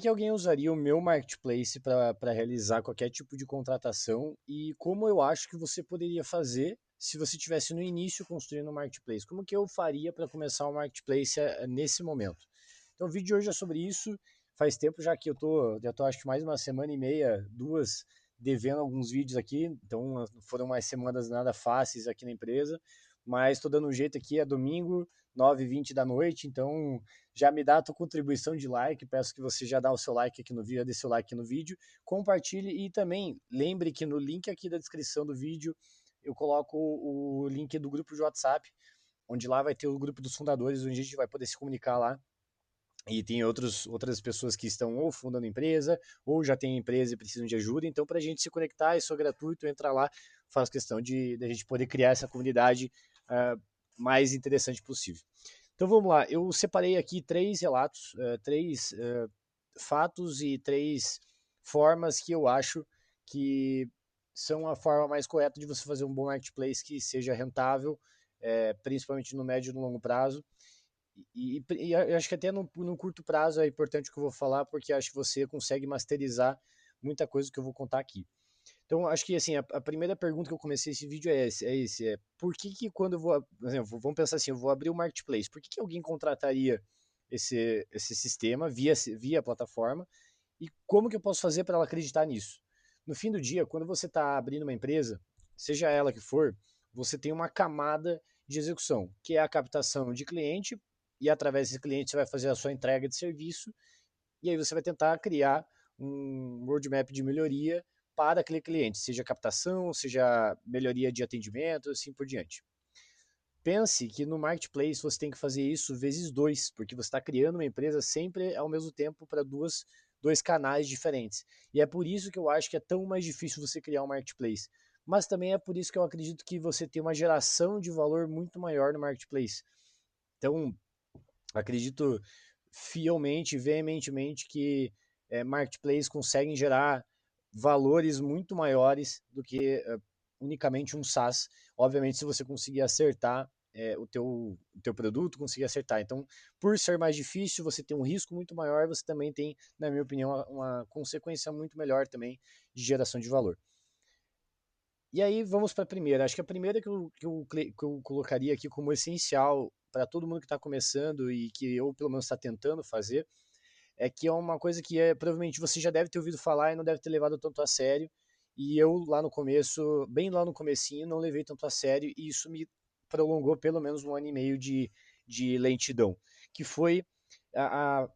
que alguém usaria o meu marketplace para realizar qualquer tipo de contratação e como eu acho que você poderia fazer se você estivesse no início construindo um marketplace? Como que eu faria para começar um marketplace nesse momento? Então, o vídeo de hoje é sobre isso. Faz tempo já que já tô acho que mais uma semana e meia, duas, devendo alguns vídeos aqui. Então, foram umas semanas nada fáceis aqui na empresa. Mas estou dando um jeito aqui, é domingo, 9h20 da noite. Então, já me dá a tua contribuição de like. Peço que você já dá o seu like aqui no vídeo, dê seu like aqui no vídeo. Compartilhe e também lembre que no link aqui da descrição do vídeo eu coloco o link do grupo de WhatsApp, onde lá vai ter o grupo dos fundadores, onde a gente vai poder se comunicar lá e tem outras pessoas que estão ou fundando empresa, ou já têm empresa e precisam de ajuda. Então, para a gente se conectar, isso é gratuito, entra lá, faz questão de a gente poder criar essa comunidade mais interessante possível. Então, vamos lá. Eu separei aqui três relatos, três fatos e três formas que eu acho que são a forma mais correta de você fazer um bom marketplace que seja rentável, principalmente no médio e no longo prazo, e eu acho que até no curto prazo é importante o que eu vou falar, porque acho que você consegue masterizar muita coisa que eu vou contar aqui. Então, acho que assim, a primeira pergunta que eu comecei esse vídeo é por que que quando eu vou, por exemplo, vamos pensar assim, eu vou abrir o marketplace, por que que alguém contrataria esse sistema via plataforma e como que eu posso fazer para ela acreditar nisso? No fim do dia, quando você está abrindo uma empresa, seja ela que for, você tem uma camada de execução, que é a captação de cliente, e através desse cliente você vai fazer a sua entrega de serviço, e aí você vai tentar criar um roadmap de melhoria para aquele cliente, seja captação, seja melhoria de atendimento, assim por diante. Pense que no marketplace você tem que fazer isso vezes dois, porque você está criando uma empresa sempre ao mesmo tempo para dois canais diferentes. E é por isso que eu acho que é tão mais difícil você criar um marketplace. Mas também é por isso que eu acredito que você tem uma geração de valor muito maior no marketplace. Então, acredito fielmente, veementemente que marketplace conseguem gerar valores muito maiores do que unicamente um SaaS. Obviamente, se você conseguir acertar o teu produto, conseguir acertar. Então, por ser mais difícil, você tem um risco muito maior, você também tem, na minha opinião, uma consequência muito melhor também de geração de valor. E aí vamos para a primeira. Acho que a primeira que eu colocaria aqui como essencial para todo mundo que está começando e que eu pelo menos está tentando fazer é que é uma coisa que provavelmente você já deve ter ouvido falar e não deve ter levado tanto a sério. E eu lá no começo, bem lá no comecinho, não levei tanto a sério e isso me prolongou pelo menos 1 ano e meio de lentidão, que foi a, a,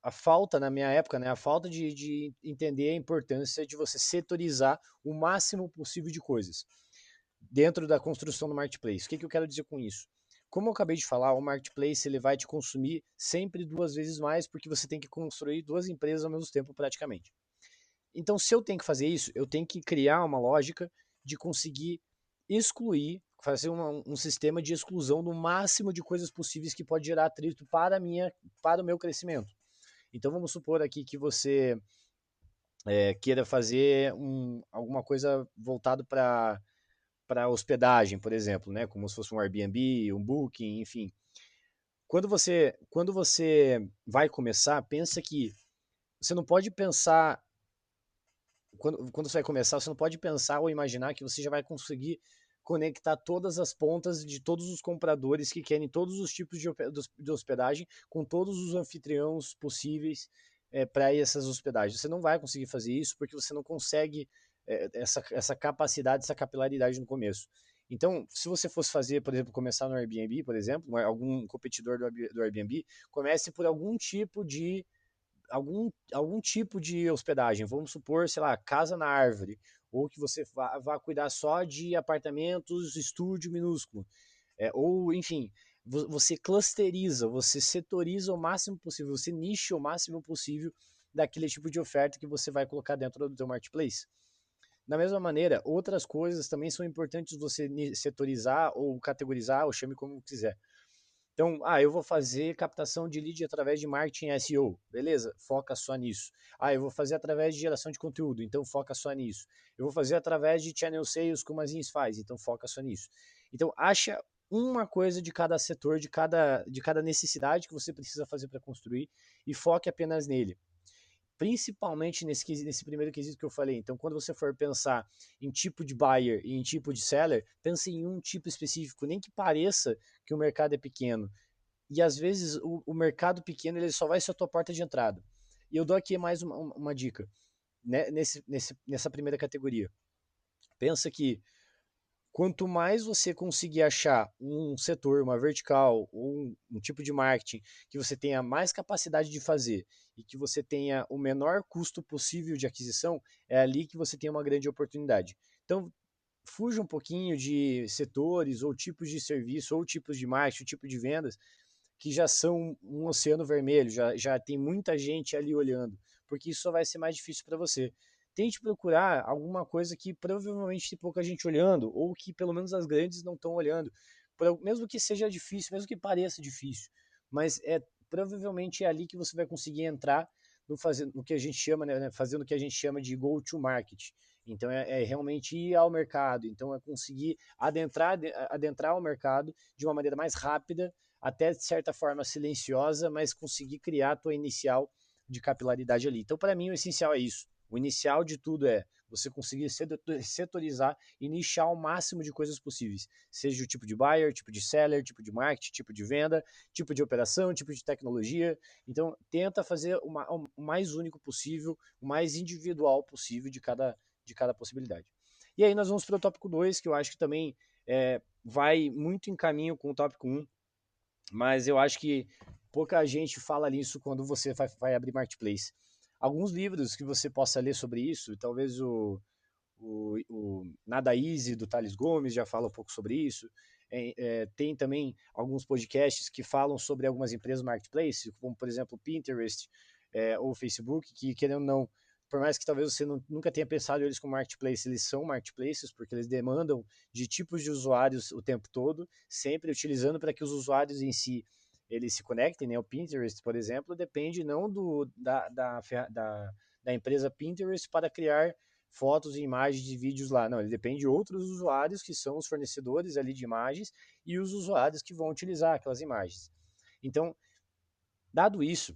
a falta, na minha época, né, a falta de entender a importância de você setorizar o máximo possível de coisas dentro da construção do marketplace. O que eu quero dizer com isso? Como eu acabei de falar, o marketplace ele vai te consumir sempre duas vezes mais, porque você tem que construir duas empresas ao mesmo tempo praticamente. Então, se eu tenho que fazer isso, eu tenho que criar uma lógica de conseguir excluir, fazer um sistema de exclusão do máximo de coisas possíveis que pode gerar atrito para o meu crescimento. Então, vamos supor aqui que você queira fazer alguma coisa voltado para hospedagem, por exemplo, né? Como se fosse um Airbnb, um Booking, enfim. Quando você vai começar, pensa que você não pode pensar. Quando você vai começar, você não pode pensar ou imaginar que você já vai conseguir conectar todas as pontas de todos os compradores que querem todos os tipos de hospedagem com todos os anfitriões possíveis para essas hospedagens. Você não vai conseguir fazer isso porque você não consegue essa capacidade, essa capilaridade no começo. Então, se você fosse fazer, por exemplo, começar no Airbnb, por exemplo, algum competidor do Airbnb, comece por algum tipo de hospedagem, vamos supor, sei lá, casa na árvore, ou que você vá cuidar só de apartamentos, estúdio minúsculo, ou enfim, você clusteriza, você setoriza o máximo possível, você nicha o máximo possível daquele tipo de oferta que você vai colocar dentro do teu marketplace. Da mesma maneira, outras coisas também são importantes você setorizar ou categorizar, ou chame como quiser. Então, eu vou fazer captação de lead através de marketing SEO. Beleza, foca só nisso. Eu vou fazer através de geração de conteúdo, então foca só nisso. Eu vou fazer através de channel sales, como a Zins faz, então foca só nisso. Então, acha uma coisa de cada setor, de cada necessidade que você precisa fazer para construir e foque apenas nele. principalmente nesse primeiro quesito que eu falei. Então, quando você for pensar em tipo de buyer e em tipo de seller, pense em um tipo específico, nem que pareça que o mercado é pequeno. E às vezes o mercado pequeno ele só vai ser a tua porta de entrada. E eu dou aqui mais uma dica, né, nessa primeira categoria. Pensa que quanto mais você conseguir achar um setor, uma vertical ou um tipo de marketing que você tenha mais capacidade de fazer e que você tenha o menor custo possível de aquisição, é ali que você tem uma grande oportunidade. Então, fuja um pouquinho de setores ou tipos de serviço ou tipos de marketing, tipo de vendas que já são um oceano vermelho, já tem muita gente ali olhando, porque isso só vai ser mais difícil para você. Tente procurar alguma coisa que provavelmente tem pouca gente olhando, ou que pelo menos as grandes não estão olhando, mesmo que seja difícil, mesmo que pareça difícil, mas provavelmente é ali que você vai conseguir entrar no que a gente chama, né, fazendo o que a gente chama de go to market. Então é realmente ir ao mercado, então é conseguir adentrar o mercado de uma maneira mais rápida, até de certa forma silenciosa, mas conseguir criar a tua inicial de capilaridade ali. Então, para mim, o essencial é isso. O inicial de tudo é você conseguir setorizar e nichar o máximo de coisas possíveis. Seja o tipo de buyer, tipo de seller, tipo de marketing, tipo de venda, tipo de operação, tipo de tecnologia. Então, tenta fazer o mais único possível, o mais individual possível de cada possibilidade. E aí nós vamos para o tópico 2, que eu acho que também vai muito em caminho com o tópico 1, mas eu acho que pouca gente fala nisso quando você vai abrir marketplace. Alguns livros que você possa ler sobre isso, talvez o Nada Easy, do Thales Gomes, já fala um pouco sobre isso. Tem também alguns podcasts que falam sobre algumas empresas marketplace, como por exemplo o Pinterest ou o Facebook, que querendo ou não, por mais que talvez você nunca tenha pensado eles como marketplace, eles são marketplaces porque eles demandam de tipos de usuários o tempo todo, sempre utilizando para que os usuários em si eles se conectem, né? O Pinterest, por exemplo, depende não da empresa Pinterest para criar fotos e imagens de vídeos lá. Não, ele depende de outros usuários que são os fornecedores ali de imagens e os usuários que vão utilizar aquelas imagens. Então, dado isso,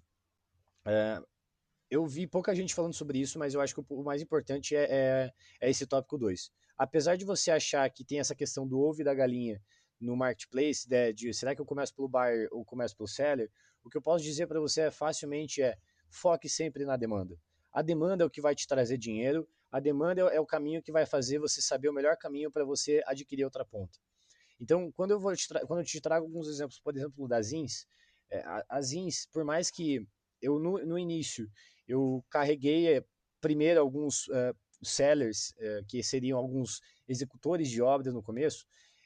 eu vi pouca gente falando sobre isso, mas eu acho que o mais importante é esse tópico 2. Apesar de você achar que tem essa questão do ovo e da galinha no marketplace, de será que eu começo pelo buyer ou começo pelo seller, o que eu posso dizer para você facilmente foque sempre na demanda. A demanda é o que vai te trazer dinheiro, a demanda é o caminho que vai fazer você saber o melhor caminho para você adquirir outra ponta. Então, quando eu te trago alguns exemplos, por exemplo, das Zins, as Zins, por mais que eu no início eu carreguei primeiro alguns sellers, que seriam alguns executores de obras no começo,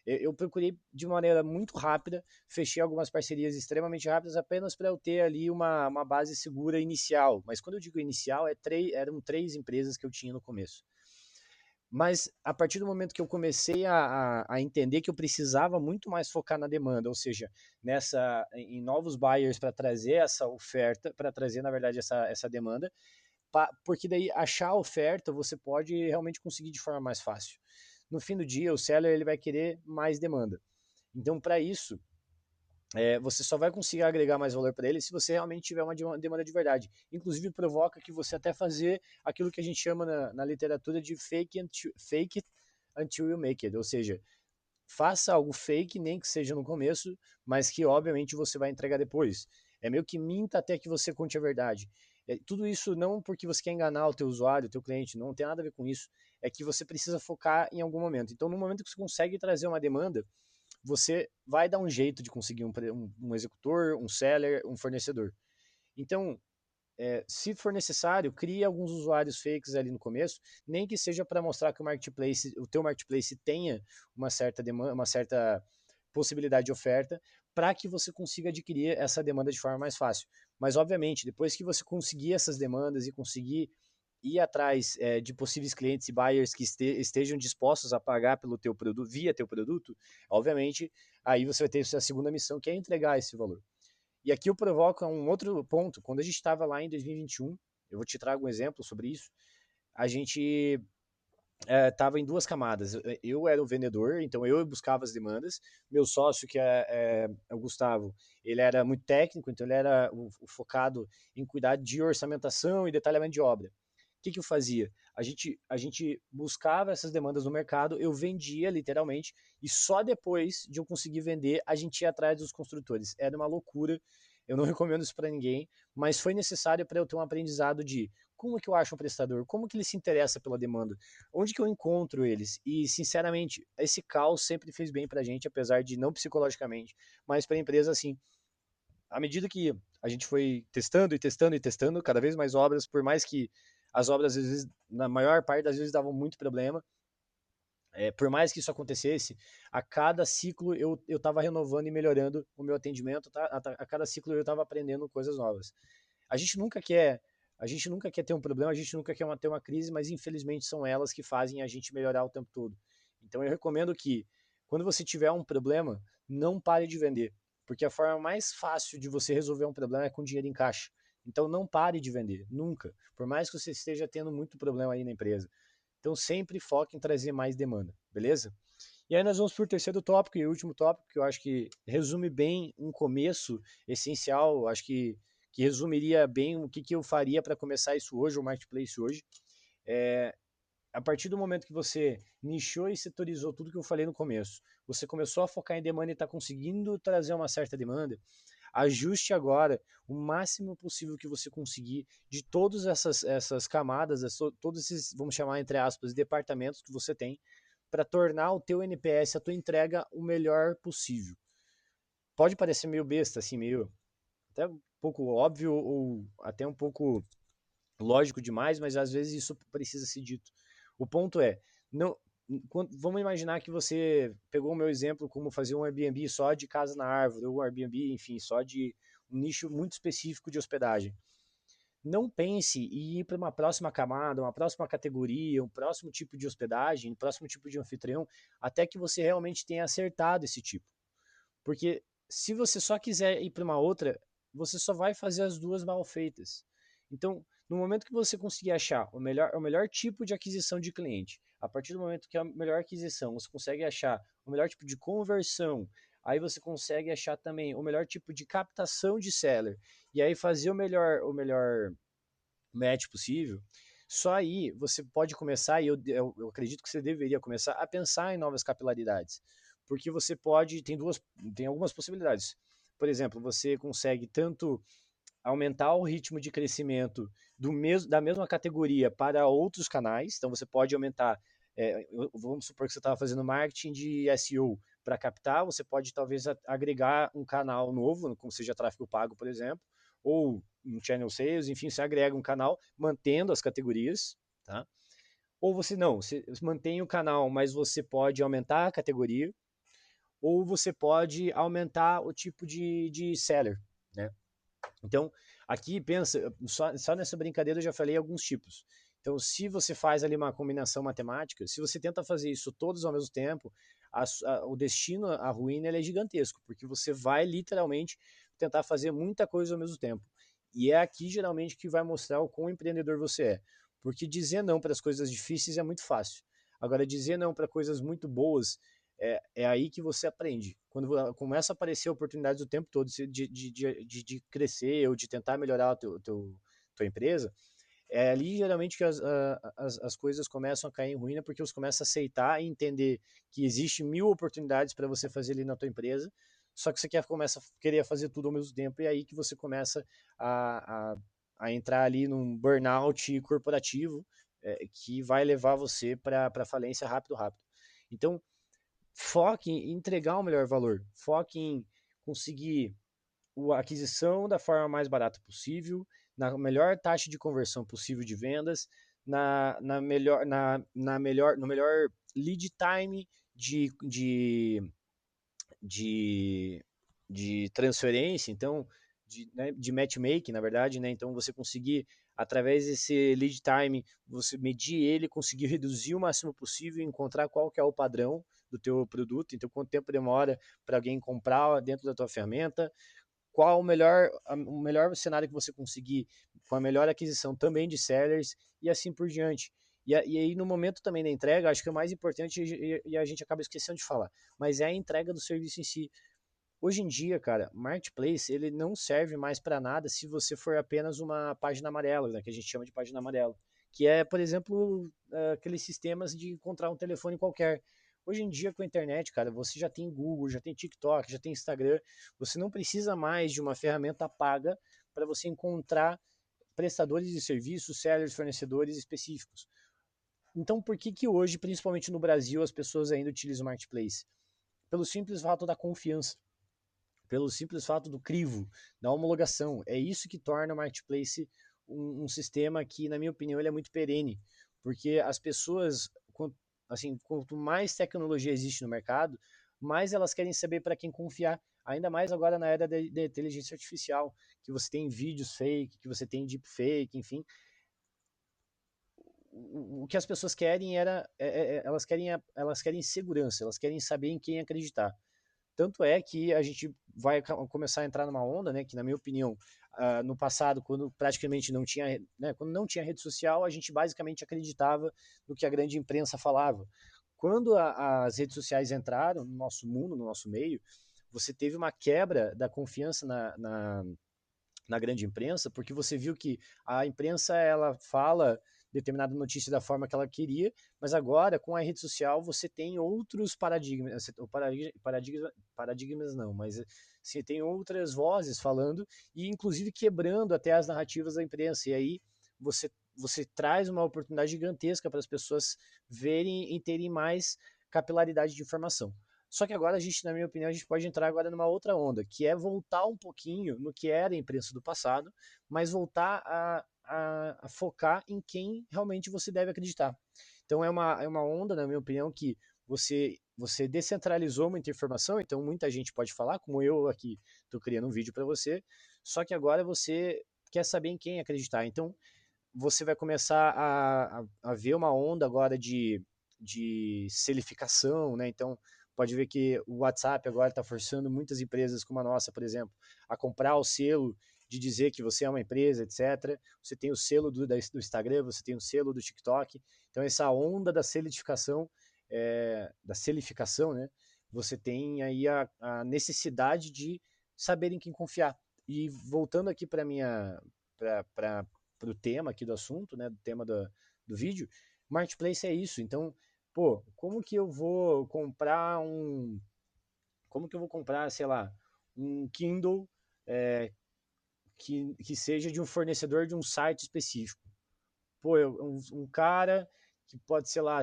eu procurei de maneira muito rápida, fechei algumas parcerias extremamente rápidas apenas para eu ter ali uma base segura inicial. Mas quando eu digo inicial, eram 3 empresas que eu tinha no começo. Mas a partir do momento que eu comecei a entender que eu precisava muito mais focar na demanda, ou seja, em novos buyers para trazer essa oferta, para trazer, na verdade, essa demanda, porque daí achar a oferta você pode realmente conseguir de forma mais fácil. No fim do dia, o seller ele vai querer mais demanda. Então, para isso, você só vai conseguir agregar mais valor para ele se você realmente tiver uma demanda de verdade. Inclusive, provoca que você até fazer aquilo que a gente chama na literatura de fake it until you make it, ou seja, faça algo fake, nem que seja no começo, mas que obviamente você vai entregar depois. É meio que minta até que você conte a verdade. Tudo isso não porque você quer enganar o teu usuário, o teu cliente, não tem nada a ver com isso. É que você precisa focar em algum momento. Então, no momento que você consegue trazer uma demanda, você vai dar um jeito de conseguir um executor, um seller, um fornecedor. Então, se for necessário, crie alguns usuários fakes ali no começo, nem que seja para mostrar que o teu marketplace tenha uma certa demanda, uma certa possibilidade de oferta, para que você consiga adquirir essa demanda de forma mais fácil. Mas, obviamente, depois que você conseguir essas demandas e conseguir ir atrás de possíveis clientes e buyers que estejam dispostos a pagar pelo teu produto, via teu produto, obviamente, aí você vai ter a segunda missão, que é entregar esse valor. E aqui eu provoco um outro ponto. Quando a gente estava lá em 2021, eu vou te trago um exemplo sobre isso, a gente estava em duas camadas. Eu era o vendedor, então eu buscava as demandas. Meu sócio, que é o Gustavo, ele era muito técnico, então ele era o focado em cuidar de orçamentação e detalhamento de obra. Que eu fazia? A gente buscava essas demandas no mercado, eu vendia literalmente, e só depois de eu conseguir vender, a gente ia atrás dos construtores. Era uma loucura, eu não recomendo isso para ninguém, mas foi necessário para eu ter um aprendizado de como que eu acho um prestador, como que ele se interessa pela demanda, onde que eu encontro eles. E, sinceramente, esse caos sempre fez bem para a gente, apesar de não psicologicamente, mas para a empresa, assim, à medida que a gente foi testando e testando e testando cada vez mais obras, por mais que as obras, às vezes, na maior parte das vezes, davam muito problema, por mais que isso acontecesse, a cada ciclo eu estava renovando e melhorando o meu atendimento, tá? A cada ciclo eu estava aprendendo coisas novas. A gente nunca quer. A gente nunca quer ter um problema, a gente nunca quer ter uma crise, mas infelizmente são elas que fazem a gente melhorar o tempo todo. Então eu recomendo que, quando você tiver um problema, não pare de vender, porque a forma mais fácil de você resolver um problema é com dinheiro em caixa. Então não pare de vender, nunca. Por mais que você esteja tendo muito problema aí na empresa. Então sempre foque em trazer mais demanda, beleza? E aí nós vamos para o terceiro tópico e último tópico, que eu acho que resume bem um começo essencial, acho que resumiria bem o que eu faria para começar isso hoje, o marketplace hoje. É, a partir do momento que você nichou e setorizou tudo que eu falei no começo, você começou a focar em demanda e está conseguindo trazer uma certa demanda, ajuste agora o máximo possível que você conseguir de todas essas camadas, todos esses, vamos chamar entre aspas, departamentos que você tem, para tornar o teu NPS, a tua entrega, o melhor possível. Pode parecer meio besta, assim, meio até um pouco óbvio ou até um pouco lógico demais, mas às vezes isso precisa ser dito. O ponto é, não, vamos imaginar que você pegou o meu exemplo como fazer um Airbnb só de casa na árvore, ou um Airbnb, enfim, só de um nicho muito específico de hospedagem. Não pense em ir para uma próxima camada, uma próxima categoria, um próximo tipo de hospedagem, um próximo tipo de anfitrião, até que você realmente tenha acertado esse tipo. Porque se você só quiser ir para uma outra, você só vai fazer as duas mal feitas. Então, no momento que você conseguir achar o melhor tipo de aquisição de cliente, a partir do momento que é a melhor aquisição, você consegue achar o melhor tipo de conversão, aí você consegue achar também o melhor tipo de captação de seller, e aí fazer o melhor match possível, só aí você pode começar, e eu acredito que você deveria começar a pensar em novas capilaridades. Porque você pode, tem algumas possibilidades. Por exemplo, você consegue tanto aumentar o ritmo de crescimento da mesma categoria para outros canais, então você pode aumentar, vamos supor que você estava fazendo marketing de SEO para captar, você pode talvez agregar um canal novo, como seja tráfego pago, por exemplo, ou um channel sales, enfim, você agrega um canal mantendo as categorias, tá? Ou você mantém o canal, mas você pode aumentar a categoria, ou você pode aumentar o tipo de seller, né? Então, aqui pensa, só nessa brincadeira eu já falei alguns tipos. Então, se você faz ali uma combinação matemática, se você tenta fazer isso todos ao mesmo tempo, o destino, a ruína, ele é gigantesco, porque você vai literalmente tentar fazer muita coisa ao mesmo tempo. E é aqui geralmente que vai mostrar o quão empreendedor você é. Porque dizer não para as coisas difíceis é muito fácil. Agora, dizer não para coisas muito boas é aí que você aprende. Quando começa a aparecer oportunidades o tempo todo de crescer ou de tentar melhorar a tua empresa, é ali geralmente que as coisas começam a cair em ruína, porque você começa a aceitar e entender que existe mil oportunidades para você fazer ali na tua empresa, só que você começa a querer fazer tudo ao mesmo tempo, e é aí que você começa a, a, a entrar ali num burnout corporativo, que vai levar você para falência rápido, rápido. Então, foque em entregar o melhor valor, foque em conseguir a aquisição da forma mais barata possível, na melhor taxa de conversão possível de vendas, no melhor lead time de, de, de, de transferência, então, de matchmaking, na verdade, né? Então, você conseguir, através desse lead time, você medir ele, conseguir reduzir o máximo possível, encontrar qual que é o padrão do teu produto, então quanto tempo demora para alguém comprar dentro da tua ferramenta, qual o melhor cenário que você conseguir com a melhor aquisição também de sellers e assim por diante. E aí, no momento também da entrega, acho que o mais importante, e a gente acaba esquecendo de falar, mas é a entrega do serviço em si. Hoje em dia, cara, Marketplace, ele não serve mais para nada se você for apenas uma página amarela, né, que a gente chama de página amarela, que é, por exemplo, aqueles sistemas de encontrar um telefone qualquer. Hoje em dia, com a internet, cara, você já tem Google, já tem TikTok, já tem Instagram, você não precisa mais de uma ferramenta paga para você encontrar prestadores de serviços, sellers, fornecedores específicos. Então, por que que hoje, principalmente no Brasil, as pessoas ainda utilizam o Marketplace? Pelo simples fato da confiança, pelo simples fato do crivo, da homologação. É isso que torna o Marketplace um sistema que, na minha opinião, ele é muito perene, porque as pessoas, assim, quanto mais tecnologia existe no mercado, mais elas querem saber para quem confiar. Ainda mais agora na era da inteligência artificial, que você tem vídeos fake, que você tem deepfake, enfim. O que as pessoas querem elas querem segurança, elas querem saber em quem acreditar. Tanto é que a gente vai começar a entrar numa onda, né, que na minha opinião, no passado, quando praticamente não tinha, né, quando não tinha rede social, a gente basicamente acreditava no que a grande imprensa falava. Quando as redes sociais entraram no nosso mundo, no nosso meio, você teve uma quebra da confiança na grande imprensa, porque você viu que a imprensa ela fala determinada notícia da forma que ela queria, mas agora com a rede social você tem outros paradigmas, paradigmas não, mas você tem outras vozes falando e inclusive quebrando até as narrativas da imprensa. E aí você traz uma oportunidade gigantesca para as pessoas verem e terem mais capilaridade de informação. Só que agora a gente, na minha opinião, a gente pode entrar agora numa outra onda, que é voltar um pouquinho no que era a imprensa do passado, mas voltar a focar em quem realmente você deve acreditar. Então é uma onda, na minha opinião, que você descentralizou muita informação, então muita gente pode falar, como eu aqui estou criando um vídeo para você, só que agora você quer saber em quem acreditar. Então você vai começar a ver uma onda agora de selificação, né? Então, pode ver que o WhatsApp agora está forçando muitas empresas como a nossa, por exemplo, a comprar o selo de dizer que você é uma empresa, etc. Você tem o selo do Instagram, você tem o selo do TikTok. Então, essa onda da selificação, da selificação, né? Você tem aí a necessidade de saber em quem confiar. E voltando aqui para minha para o tema aqui do assunto, né, do tema do vídeo, marketplace é isso. Então, pô, como que eu vou comprar, sei lá, um Kindle é, que seja de um fornecedor de um site específico? Pô, um cara que pode, sei lá,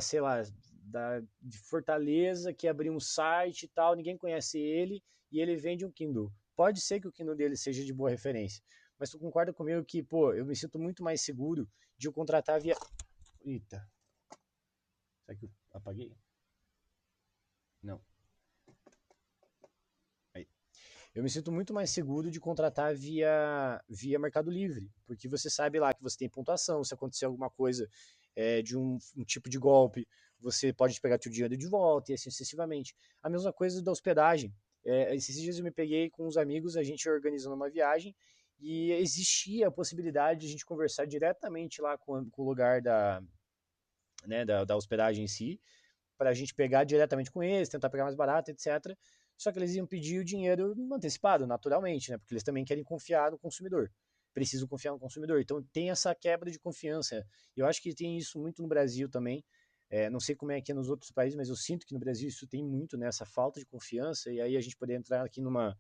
de Fortaleza, que abriu um site e tal, ninguém conhece ele, e ele vende um Kindle. Pode ser que o Kindle dele seja de boa referência, mas tu concorda comigo que, pô, eu me sinto muito mais seguro de eu contratar via... Eita, será que eu apaguei? Não. Aí. Eu me sinto muito mais seguro de contratar via Mercado Livre, porque você sabe lá que você tem pontuação, se acontecer alguma coisa de um tipo de golpe, você pode pegar seu dinheiro de volta e assim sucessivamente. A mesma coisa da hospedagem. Esses dias eu me peguei com uns amigos, a gente organizando uma viagem e existia a possibilidade de a gente conversar diretamente lá com o lugar da hospedagem em si, para a gente pegar diretamente com eles, tentar pegar mais barato, etc. Só que eles iam pedir o dinheiro antecipado, naturalmente, né? Porque eles também querem confiar no consumidor. Precisam confiar no consumidor. Então tem essa quebra de confiança. Eu acho que tem isso muito no Brasil também. Não sei como é que é nos outros países, mas eu sinto que no Brasil isso tem muito, né? Essa falta de confiança. E aí a gente poderia entrar aqui numa,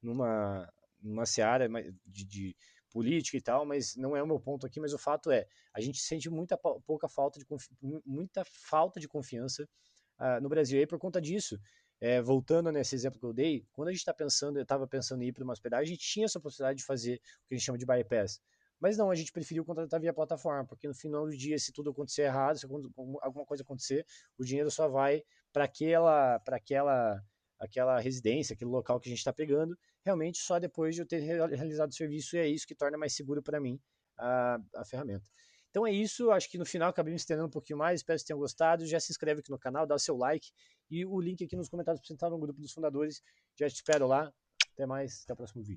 numa seara de política e tal, mas não é o meu ponto aqui. Mas o fato é, a gente sente muita falta de confiança no Brasil. E aí, por conta disso, voltando nesse exemplo que eu dei, quando a gente está pensando, eu estava pensando em ir para uma hospedagem, a gente tinha essa possibilidade de fazer o que a gente chama de bypass. Mas não, a gente preferiu contratar via plataforma, porque no final do dia, se tudo acontecer errado, se alguma coisa acontecer, o dinheiro só vai aquela residência, aquele local que a gente está pegando, realmente só depois de eu ter realizado o serviço, e é isso que torna mais seguro para mim a ferramenta. Então é isso, acho que no final acabei me estendendo um pouquinho mais, espero que vocês tenham gostado, já se inscreve aqui no canal, dá o seu like e o link aqui nos comentários para você entrar no grupo dos fundadores, já te espero lá, até mais, até o próximo vídeo.